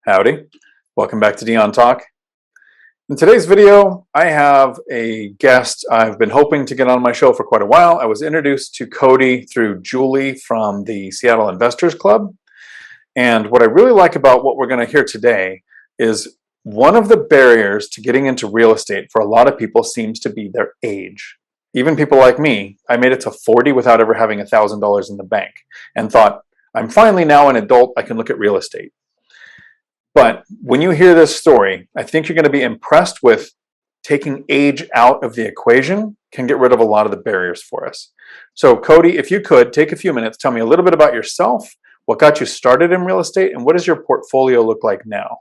Howdy, welcome back to Dion Talk. In today's video, I have a guest I've been hoping to get on my show for quite a while. I was introduced to Cody through Julie from the Seattle Investors Club. And what I really like about what we're going to hear today is one of the barriers to getting into real estate for a lot of people seems to be their age. Even people like me, I made it to 40 without ever having $1,000 in the bank and thought, I'm finally now an adult, I can look at real estate. But when you hear this story, I think you're going to be impressed with taking age out of the equation can get rid of a lot of the barriers for us. So Cody, if you could take a few minutes, tell me a little bit about yourself, what got you started in real estate, and what does your portfolio look like now?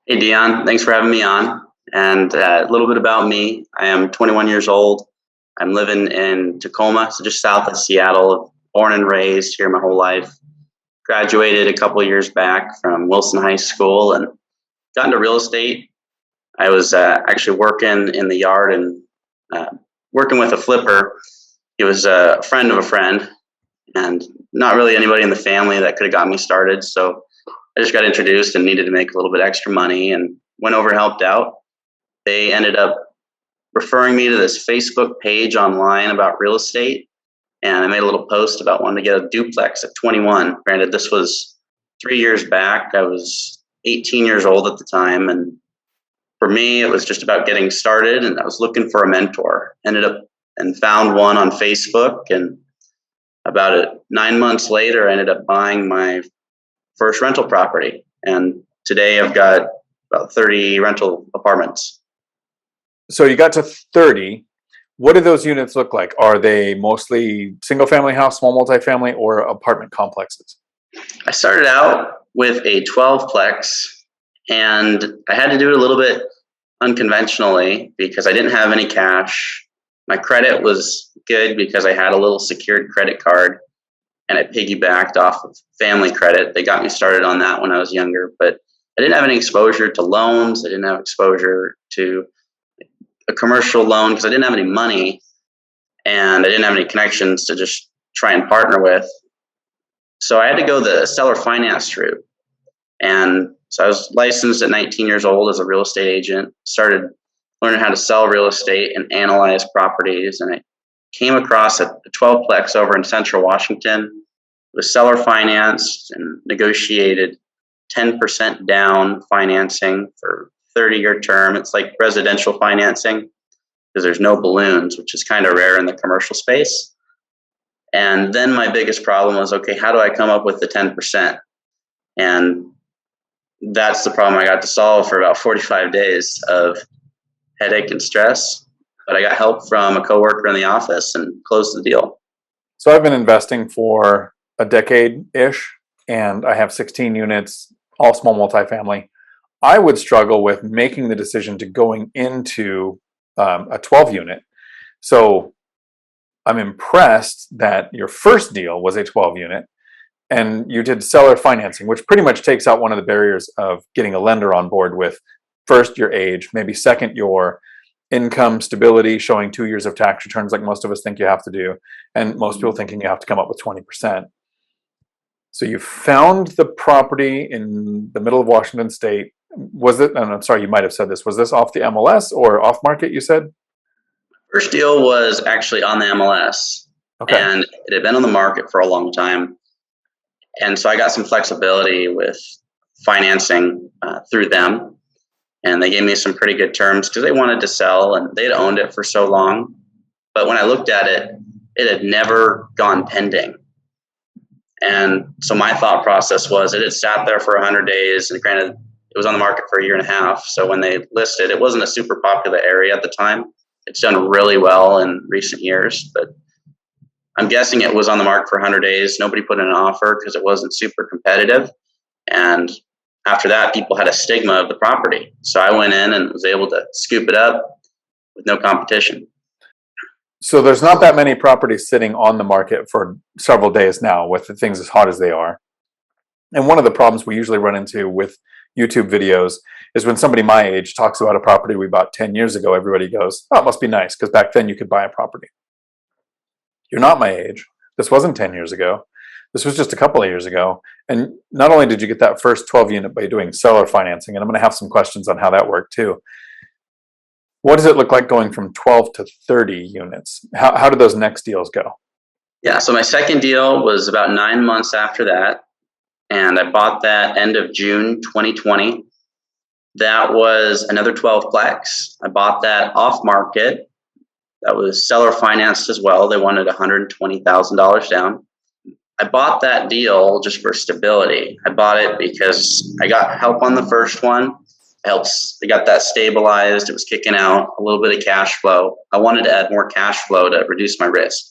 Hey Dion, thanks for having me on. And a little bit about me. I am 21 years old. I'm living in Tacoma, so just south of Seattle, born and raised here my whole life. Graduated a couple of years back from Wilson High School and got into real estate. I was actually working in the yard and working with a flipper. He was a friend of a friend and not really anybody in the family that could have got me started. So I just got introduced and needed to make a little bit extra money and went over and helped out. They ended up referring me to this Facebook page online about real estate. And I made a little post about wanting to get a duplex at 21. Granted, this was 3 years back. I was 18 years old at the time. And for me, it was just about getting started. And I was looking for a mentor. Ended up and found one on Facebook. And about 9 months later, I ended up buying my first rental property. And today I've got about 30 rental apartments. So you got to 30. What do those units look like? Are they mostly single family house, small multifamily, or apartment complexes? I started out with a 12-plex, and I had to do it a little bit unconventionally because I didn't have any cash. My credit was good because I had a little secured credit card, and I piggybacked off of family credit. They got me started on that when I was younger, but I didn't have any exposure to loans. I didn't have exposure to a commercial loan because I didn't have any money and I didn't have any connections to just try and partner with. So I had to go the seller finance route. And so I was licensed at 19 years old as a real estate agent, started learning how to sell real estate and analyze properties. And I came across a 12-plex over in Central Washington. It was seller financed and negotiated 10% down financing for 30-year term. It's like residential financing because there's no balloons, which is kind of rare in the commercial space. And then my biggest problem was, okay, how do I come up with the 10%? And that's the problem I got to solve for about 45 days of headache and stress. But I got help from a coworker in the office and closed the deal. So I've been investing for a decade-ish, and I have 16 units, all small multifamily. I would struggle with making the decision to going into a 12 unit. So I'm impressed that your first deal was a 12 unit and you did seller financing, which pretty much takes out one of the barriers of getting a lender on board with first your age, maybe second your income stability, showing 2 years of tax returns like most of us think you have to do. And most people thinking you have to come up with 20%. So you found the property in the middle of Washington State. Was it, and I'm sorry, you might have said this, was this off the MLS or off market, you said? First deal was actually on the MLS. Okay. And it had been on the market for a long time. And so I got some flexibility with financing through them. And they gave me some pretty good terms because they wanted to sell and they'd owned it for so long. But when I looked at it, it had never gone pending. And so my thought process was it had sat there for 100 days. And granted, it was on the market for 1.5 years. So when they listed, it wasn't a super popular area at the time. It's done really well in recent years, but I'm guessing it was on the market for 100 days. Nobody put in an offer because it wasn't super competitive. And after that, people had a stigma of the property. So I went in and was able to scoop it up with no competition. So there's not that many properties sitting on the market for several days now with the things as hot as they are. And one of the problems we usually run into with YouTube videos is when somebody my age talks about a property we bought 10 years ago, everybody goes, oh, it must be nice because back then you could buy a property. You're not my age. This wasn't 10 years ago. This was just a couple of years ago. And not only did you get that first 12 unit by doing seller financing, and I'm going to have some questions on how that worked too. What does it look like going from 12 to 30 units? How did those next deals go? Yeah, so my second deal was about 9 months after that, and I bought that end of June 2020. That was another 12-plex. I bought that off market. That was seller financed as well. They wanted $120,000 down. I bought that deal just for stability. I bought it because I got help on the first one. I got that stabilized. It was kicking out a little bit of cash flow. I wanted to add more cash flow to reduce my risk.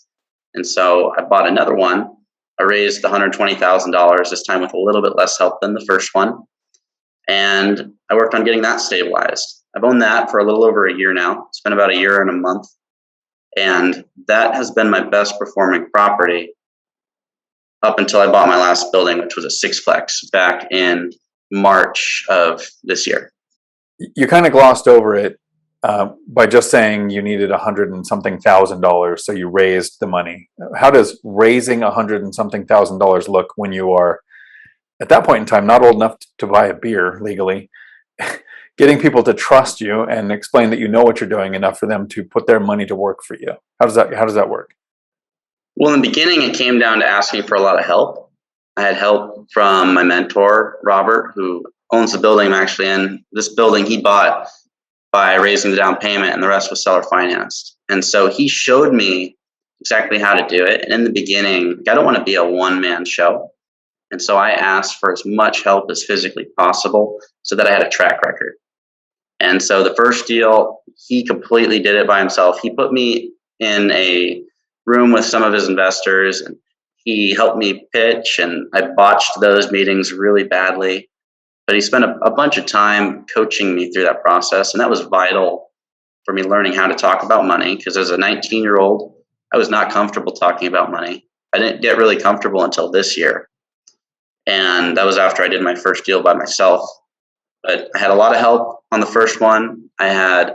And so I bought another one. I raised the $120,000, this time with a little bit less help than the first one. And I worked on getting that stabilized. I've owned that for a little over a year now. It's been about a year and a month. And that has been my best performing property up until I bought my last building, which was a 6-plex back in March of this year. You kind of glossed over it by just saying you needed $100 and something thousand, so you raised the money. How does raising $100 and something thousand look when you are, at that point in time, not old enough to buy a beer legally, getting people to trust you and explain that you know what you're doing enough for them to put their money to work for you? How does that work? Well, in the beginning, it came down to asking for a lot of help. I had help from my mentor, Robert, who owns the building I'm actually in. This building he bought by raising the down payment, and the rest was seller financed. And so he showed me exactly how to do it. And in the beginning, I don't want to be a one-man show. And so I asked for as much help as physically possible so that I had a track record. And so the first deal, he completely did it by himself. He put me in a room with some of his investors, and he helped me pitch, and I botched those meetings really badly. But he spent a bunch of time coaching me through that process, and that was vital for me learning how to talk about money, because as a 19-year-old, I was not comfortable talking about money. I didn't get really comfortable until this year. And that was after I did my first deal by myself. But I had a lot of help on the first one. I had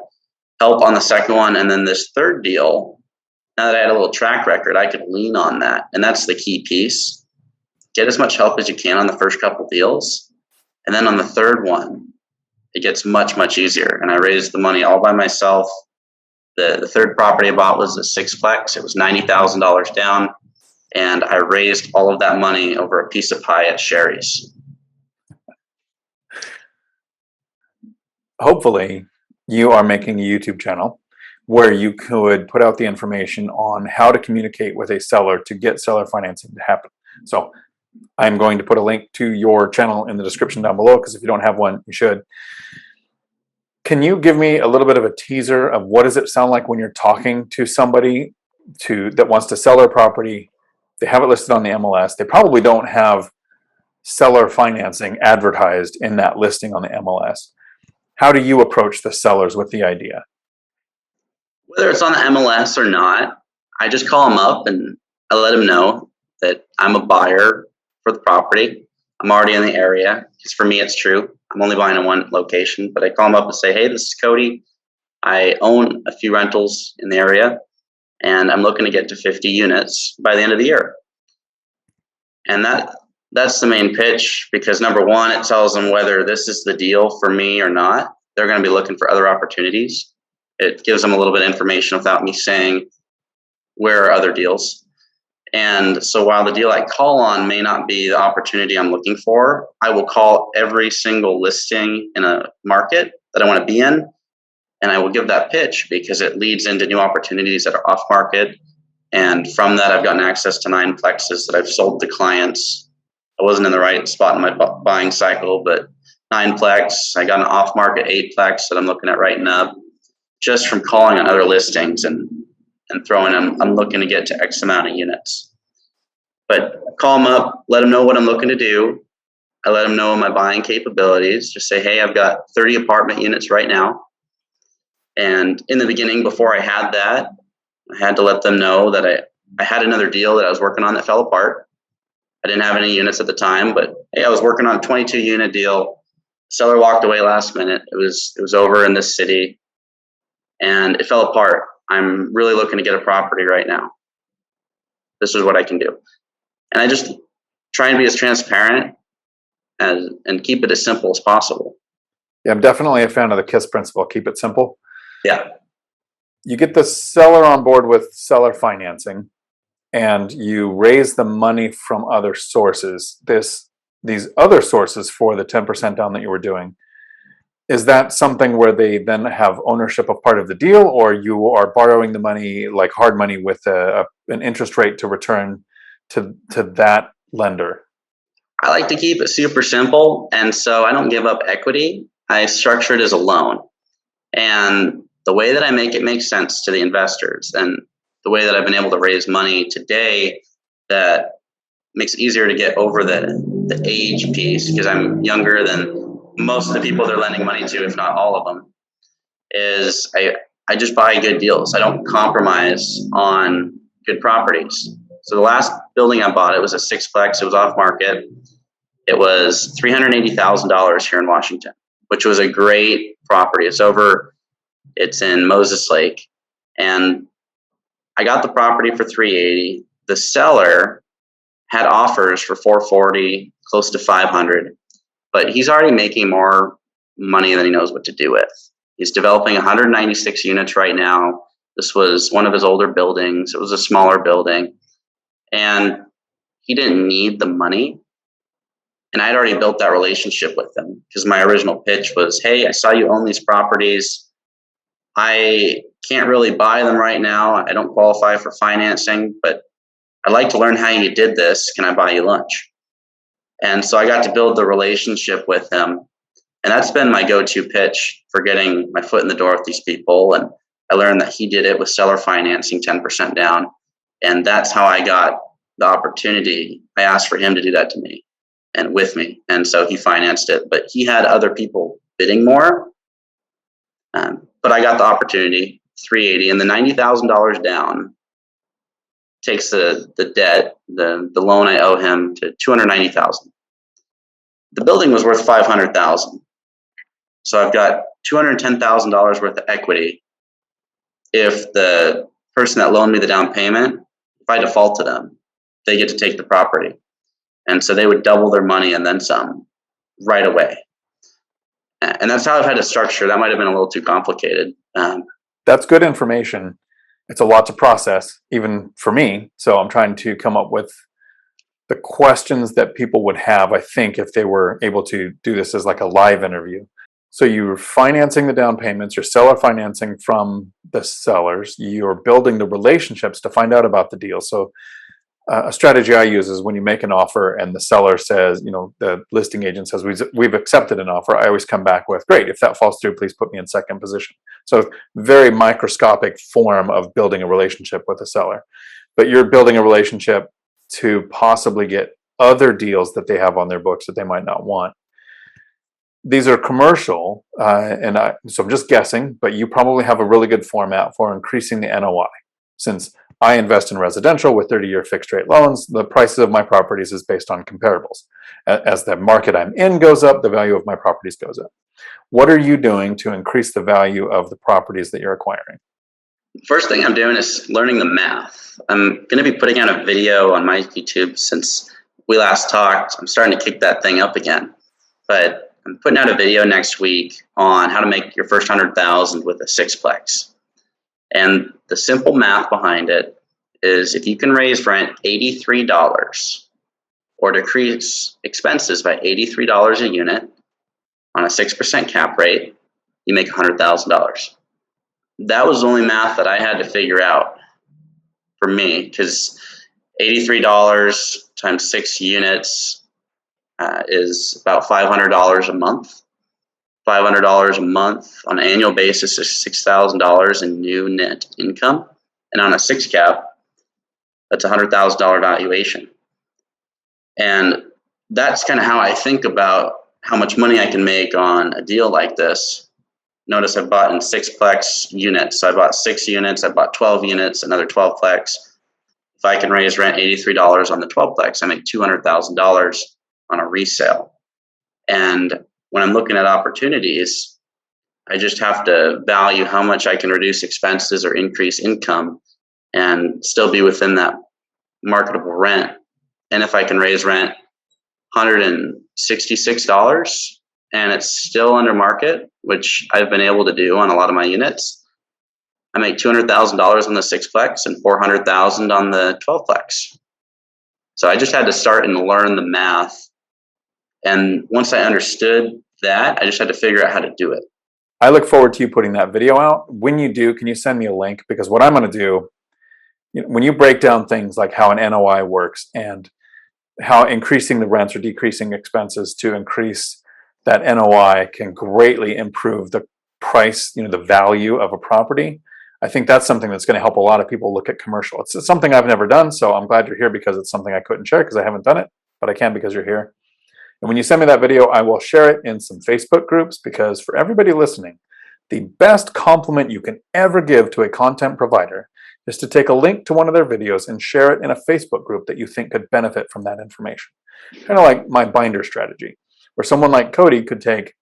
help on the second one. And then this third deal, now that I had a little track record, I could lean on that. And that's the key piece. Get as much help as you can on the first couple deals. And then on the third one, it gets much, much easier. And I raised the money all by myself. The third property I bought was a 6-plex. It was $90,000 down. And I raised all of that money over a piece of pie at Sherry's. Hopefully, you are making a YouTube channel where you could put out the information on how to communicate with a seller to get seller financing to happen. So I'm going to put a link to your channel in the description down below, because if you don't have one, you should. Can you give me a little bit of a teaser of what does it sound like when you're talking to somebody that wants to sell their property? They have it listed on the MLS. They probably don't have seller financing advertised in that listing on the MLS. How do you approach the sellers with the idea? Whether it's on the MLS or not, I just call them up and I let them know that I'm a buyer for the property. I'm already in the area, because for me, it's true. I'm only buying in one location, but I call them up and say, hey, this is Cody. I own a few rentals in the area, and I'm looking to get to 50 units by the end of the year. And that's the main pitch, because number one, it tells them whether this is the deal for me or not. They're going to be looking for other opportunities. It gives them a little bit of information without me saying where are other deals. And so while the deal I call on may not be the opportunity I'm looking for, I will call every single listing in a market that I want to be in, and I will give that pitch, because it leads into new opportunities that are off market. And from that, I've gotten access to 9 plexes that I've sold to clients. I wasn't in the right spot in my buying cycle, but 9 plex. I got an off market 8 plex that I'm looking at writing up just from calling on other listings and throwing them. I'm looking to get to X amount of units. But call them up, let them know what I'm looking to do. I let them know my buying capabilities. Just say, hey, I've got 30 apartment units right now. And in the beginning, before I had that, I had to let them know that I had another deal that I was working on that fell apart. I didn't have any units at the time, but hey, I was working on a 22 unit deal. Seller walked away last minute. It was over in this city, and it fell apart. I'm really looking to get a property right now. This is what I can do. And I just trying to be as transparent and keep it as simple as possible. Yeah, I'm definitely a fan of the KISS principle. Keep it simple. Yeah. You get the seller on board with seller financing, and you raise the money from other sources. These other sources for the 10% down that you were doing, is that something where they then have ownership of part of the deal, or you are borrowing the money like hard money with an interest rate to return to that lender? I like to keep it super simple, and so I don't give up equity. I structure it as a loan. And the way that I make it make sense to the investors, and the way that I've been able to raise money today that makes it easier to get over the age piece, because I'm younger than most of the people they're lending money to, if not all of them, is I just buy good deals. I don't compromise on good properties. So the last building I bought, it was a sixplex. It was off market. It was $380,000 here in Washington, which was a great property. It's in Moses Lake, and I got the property for $380,000. The seller had offers for $440,000, close to $500,000, but he's already making more money than he knows what to do with. He's developing 196 units right now. This was one of his older buildings. It was a smaller building, and he didn't need the money. And I'd already built that relationship with him, because my original pitch was, hey, I saw you own these properties. I can't really buy them right now. I don't qualify for financing, but I'd like to learn how you did this. Can I buy you lunch? And so I got to build the relationship with him. And that's been my go-to pitch for getting my foot in the door with these people. And I learned that he did it with seller financing, 10% down. And that's how I got the opportunity. I asked for him to do that to me and with me. And so he financed it, but he had other people bidding more. But I got the opportunity, $380,000, and the $90,000 down takes the debt, the loan I owe him, to $290,000. The building was worth $500,000. So I've got $210,000 worth of equity. If the person that loaned me the down payment, if I default to them, they get to take the property. And so they would double their money and then some right away. And that's how I've had to structure. That might have been a little too complicated. That's good information. It's a lot to process, even for me. So I'm trying to come up with the questions that people would have, I think, if they were able to do this as like a live interview. So you're financing the down payments, you're seller financing from the sellers, you're building the relationships to find out about the deal. So a strategy I use is when you make an offer and the seller says, the listing agent says, we've accepted an offer, I always come back with, great, if that falls through, please put me in second position. So very microscopic form of building a relationship with a seller. But you're building a relationship to possibly get other deals that they have on their books that they might not want. These are commercial, so I'm just guessing, but you probably have a really good format for increasing the NOI. Since I invest in residential with 30-year fixed rate loans, the prices of my properties is based on comparables. As the market I'm in goes up, the value of my properties goes up. What are you doing to increase the value of the properties that you're acquiring? First thing I'm doing is learning the math. I'm going to be putting out a video on my YouTube since we last talked. I'm starting to kick that thing up again. But I'm putting out a video next week on how to make your first $100,000 with a sixplex. And the simple math behind it is, if you can raise rent $83 or decrease expenses by $83 a unit on a 6% cap rate, you make $100,000. That was the only math that I had to figure out for me, because $83 times 6 units is about $500 a month. $500 a month on an annual basis is $6,000 in new net income. And on a 6 cap, that's a $100,000 valuation. And that's kind of how I think about how much money I can make on a deal like this. Notice I bought in sixplex units. So I bought 6 units, I bought 12 units, another 12plex. If I can raise rent $83 on the 12plex, I make $200,000 on a resale. And when I'm looking at opportunities, I just have to value how much I can reduce expenses or increase income and still be within that marketable rent and if I can raise rent $166 and it's still under market, which I've been able to do on a lot of my units, I make $200,000 on the 6-plex and $400,000 on the 12-plex. So I just had to start and learn the math. And once I understood that, I just had to figure out how to do it. I look forward to you putting that video out. When you do, can you send me a link? Because what I'm going to do, when you break down things like how an NOI works and how increasing the rents or decreasing expenses to increase that NOI can greatly improve the price, the value of a property. I think that's something that's going to help a lot of people look at commercial. It's something I've never done, so I'm glad you're here because it's something I couldn't share because I haven't done it, but I can because you're here. And when you send me that video, I will share it in some Facebook groups because for everybody listening, the best compliment you can ever give to a content provider is to take a link to one of their videos and share it in a Facebook group that you think could benefit from that information. Kind of like my binder strategy, where someone like Cody could take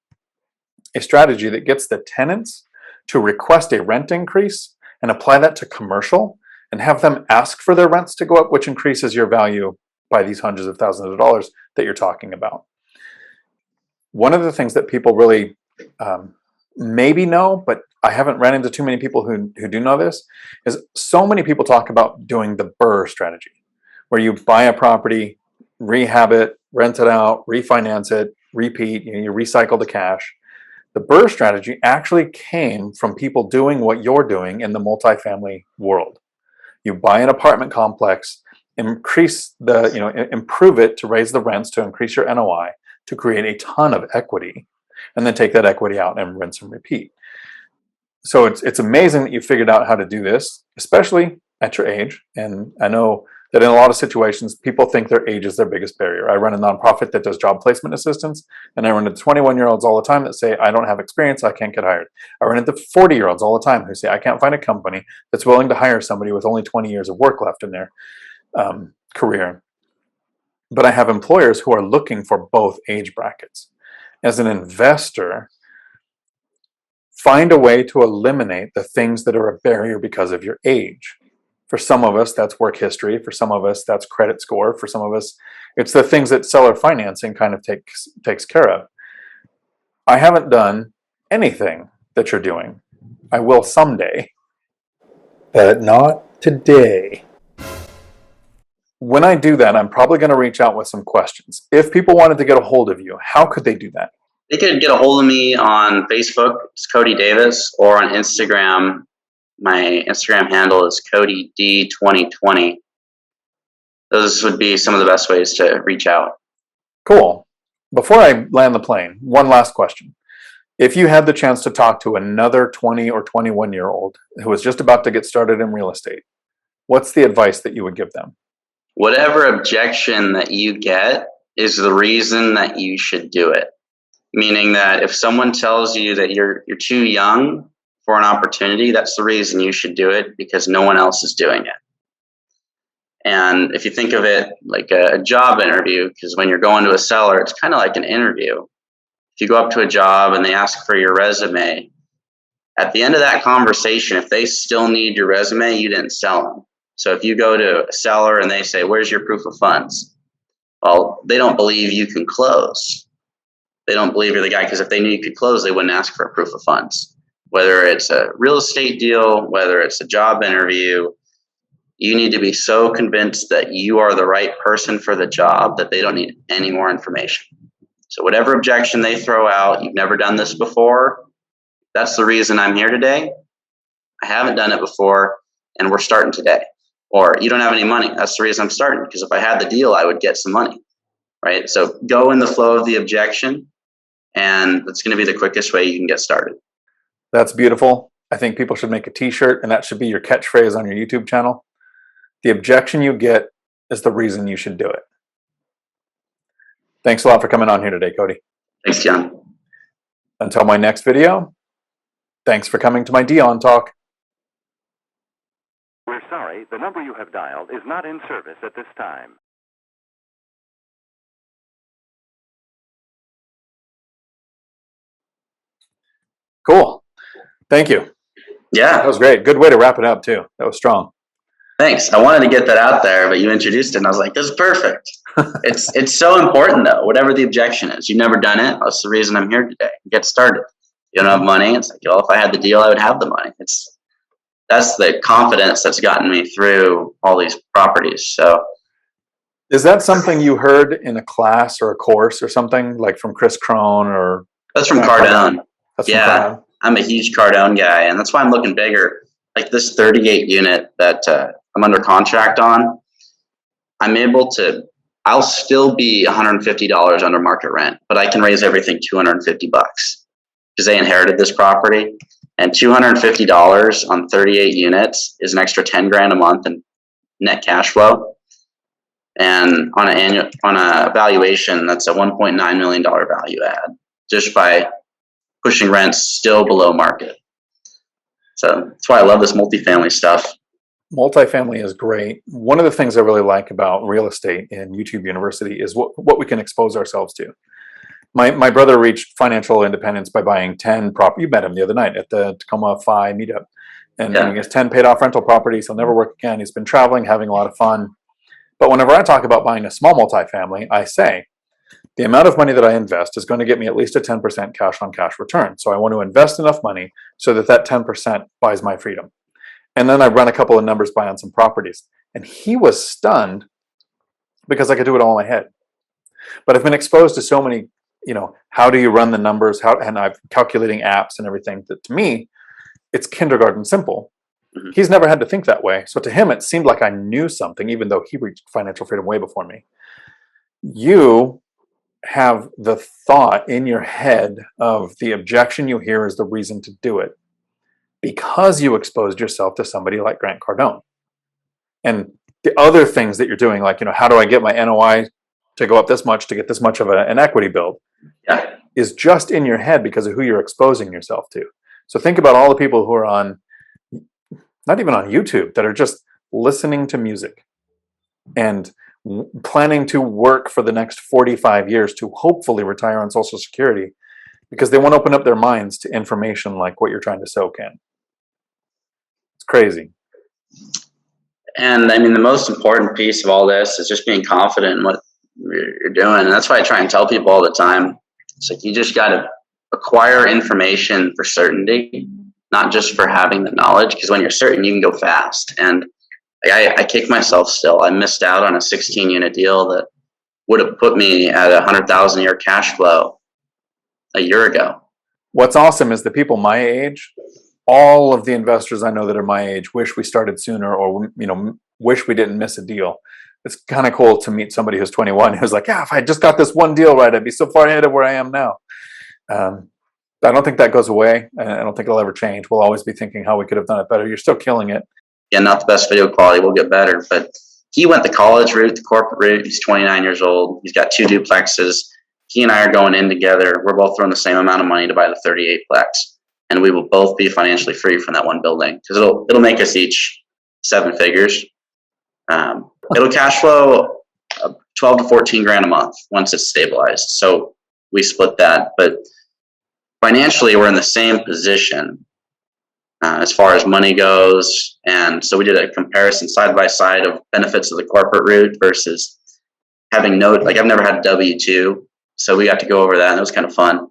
a strategy that gets the tenants to request a rent increase and apply that to commercial and have them ask for their rents to go up, which increases your value by these hundreds of thousands of dollars that you're talking about. One of the things that people really maybe know, but I haven't ran into too many people who do know this, is so many people talk about doing the BRRRR strategy, where you buy a property, rehab it, rent it out, refinance it, repeat, you recycle the cash. The BRRRR strategy actually came from people doing what you're doing in the multifamily world. You buy an apartment complex, improve it to raise the rents to increase your NOI, to create a ton of equity, and then take that equity out and rinse and repeat. So it's amazing that you figured out how to do this, especially at your age. And I know that in a lot of situations, people think their age is their biggest barrier. I run a nonprofit that does job placement assistance, and I run into 21-year-olds all the time that say, I don't have experience, I can't get hired. I run into 40-year-olds all the time who say, I can't find a company that's willing to hire somebody with only 20 years of work left in their career. But I have employers who are looking for both age brackets. As an investor, find a way to eliminate the things that are a barrier because of your age. For some of us, that's work history. For some of us, that's credit score. For some of us, it's the things that seller financing kind of takes care of. I haven't done anything that you're doing. I will someday, but not today. When I do that, I'm probably going to reach out with some questions. If people wanted to get a hold of you, how could they do that? They could get a hold of me on Facebook, it's Cody Davis, or on Instagram. My Instagram handle is CodyD2020. Those would be some of the best ways to reach out. Cool. Before I land the plane, one last question. If you had the chance to talk to another 20 or 21-year-old who was just about to get started in real estate, what's the advice that you would give them? Whatever objection that you get is the reason that you should do it. Meaning that if someone tells you that you're too young for an opportunity, that's the reason you should do it, because no one else is doing it. And if you think of it like a job interview, because when you're going to a seller, it's kind of like an interview. If you go up to a job and they ask for your resume, at the end of that conversation, if they still need your resume, you didn't sell them. So if you go to a seller and they say, where's your proof of funds? Well, they don't believe you can close. They don't believe you're the guy, because if they knew you could close, they wouldn't ask for a proof of funds. Whether it's a real estate deal, whether it's a job interview, you need to be so convinced that you are the right person for the job that they don't need any more information. So whatever objection they throw out, you've never done this before, that's the reason I'm here today. I haven't done it before, and we're starting today. Or you don't have any money. That's the reason I'm starting, because if I had the deal, I would get some money, right? So go in the flow of the objection, and that's going to be the quickest way you can get started. That's beautiful. I think people should make a t-shirt, and that should be your catchphrase on your YouTube channel. The objection you get is the reason you should do it. Thanks a lot for coming on here today, Cody. Thanks, John. Until my next video, thanks for coming to my Dion Talk. We're sorry, the number you have dialed is not in service at this time. Cool. Thank you. Yeah. That was great. Good way to wrap it up, too. That was strong. Thanks. I wanted to get that out there, but you introduced it and I was like, this is perfect. It's so important though, whatever the objection is. You've never done it. That's the reason I'm here today. Get started. You don't have money. It's like, well, if I had the deal, I would have the money. That's the confidence that's gotten me through all these properties. So is that something you heard in a class or a course or something, like from Kris Krohn or? That's from Cardone. That's yeah, from Cardone. I'm a huge Cardone guy, and that's why I'm looking bigger. Like this 38 unit that I'm under contract on, I'll still be $150 under market rent, but I can raise everything $250 because they inherited this property, and $250 on 38 units is an extra 10 grand a month in net cash flow. And on a valuation, that's a $1.9 million value add just by pushing rents still below market. So that's why I love this multifamily stuff. Multifamily is great. One of the things I really like about real estate in YouTube University is what we can expose ourselves to. My brother reached financial independence by buying 10 properties. You met him the other night at the Tacoma Phi meetup. And he has 10 paid off rental properties. He'll never work again. He's been traveling, having a lot of fun. But whenever I talk about buying a small multifamily, I say the amount of money that I invest is going to get me at least a 10% cash on cash return. So I want to invest enough money so that 10% buys my freedom. And then I run a couple of numbers by on some properties. And he was stunned because I could do it all in my head. But I've been exposed to so many, how do you run the numbers? And I'm calculating apps and everything that to me, it's kindergarten simple. Mm-hmm. He's never had to think that way. So to him, it seemed like I knew something, even though he reached financial freedom way before me. You have the thought in your head of the objection you hear is the reason to do it because you exposed yourself to somebody like Grant Cardone. And the other things that you're doing, like, how do I get my NOI to go up this much to get this much of an equity build, is just in your head because of who you're exposing yourself to. So think about all the people who are not even on YouTube, that are just listening to music and planning to work for the next 45 years to hopefully retire on Social Security because they want to open up their minds to information like what you're trying to soak in. It's crazy. And I mean, the most important piece of all this is just being confident in what you're doing. And that's why I try and tell people all the time. It's like, you just got to acquire information for certainty, not just for having the knowledge, because when you're certain, you can go fast. And I kick myself still. I missed out on a 16-unit deal that would have put me at $100,000 a year cash flow a year ago. What's awesome is the people my age, all of the investors I know that are my age, wish we started sooner, or wish we didn't miss a deal. It's kind of cool to meet somebody who's 21 who's like, if I just got this one deal right, I'd be so far ahead of where I am now. I don't think that goes away. I don't think it'll ever change. We'll always be thinking how we could have done it better. You're still killing it. Yeah, not the best video quality. We'll get better. But he went the college route, the corporate route. He's 29 years old. He's got 2 duplexes. He and I are going in together. We're both throwing the same amount of money to buy the 38 plex. And we will both be financially free from that one building because it'll make us each 7 figures. It'll cash flow 12 to 14 grand a month once it's stabilized. So we split that. But financially, we're in the same position as far as money goes. And so we did a comparison side by side of benefits of the corporate route versus having I've never had a W-2. So we got to go over that, and it was kind of fun.